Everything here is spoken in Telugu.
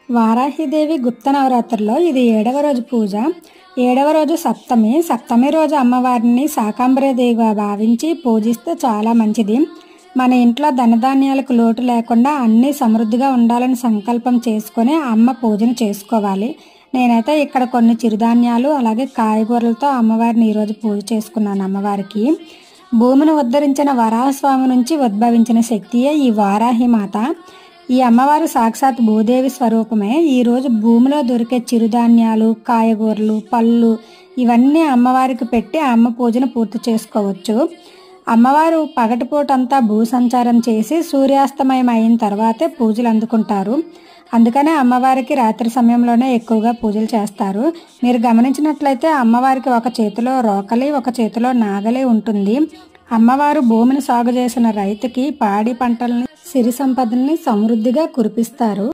వారాహిదేవి గుప్త నవరాత్రుల్లో ఇది 7వ రోజు పూజ. 7వ రోజు సప్తమి. సప్తమి రోజు అమ్మవారిని శాకంబరీదేవిగా భావించి పూజిస్తే చాలా మంచిది. మన ఇంట్లో ధనధాన్యాలకు లోటు లేకుండా అన్నీ సమృద్ధిగా ఉండాలని సంకల్పం చేసుకొని అమ్మ పూజను చేసుకోవాలి. నేనైతే ఇక్కడ కొన్ని చిరుధాన్యాలు అలాగే కాయగూరలతో అమ్మవారిని ఈరోజు పూజ చేసుకున్నాను. అమ్మవారికి భూమిని ఉద్ధరించిన వరాహస్వామి నుంచి ఉద్భవించిన శక్తియే ఈ వారాహి మాత. ఈ అమ్మవారు సాక్షాత్ భూదేవి స్వరూపమే. ఈరోజు భూమిలో దొరికే చిరుధాన్యాలు, కాయగూరలు, పళ్ళు ఇవన్నీ అమ్మవారికి పెట్టి అమ్మ పూజను పూర్తి చేసుకోవచ్చు. అమ్మవారు పగటిపూటంతా భూ సంచారం చేసి సూర్యాస్తమయం అయిన తర్వాతే పూజలు అందుకుంటారు. అందుకనే అమ్మవారికి రాత్రి సమయంలోనే ఎక్కువగా పూజలు చేస్తారు. మీరు గమనించినట్లయితే అమ్మవారికి ఒక చేతిలో రోకలి, ఒక చేతిలో నాగలి ఉంటుంది. అమ్మవారు భూమిని సాగు చేసిన రైతుకి పాడి పంటల్ని, సిరి సంపదల్ని సమృద్ధిగా కురిపిస్తారు.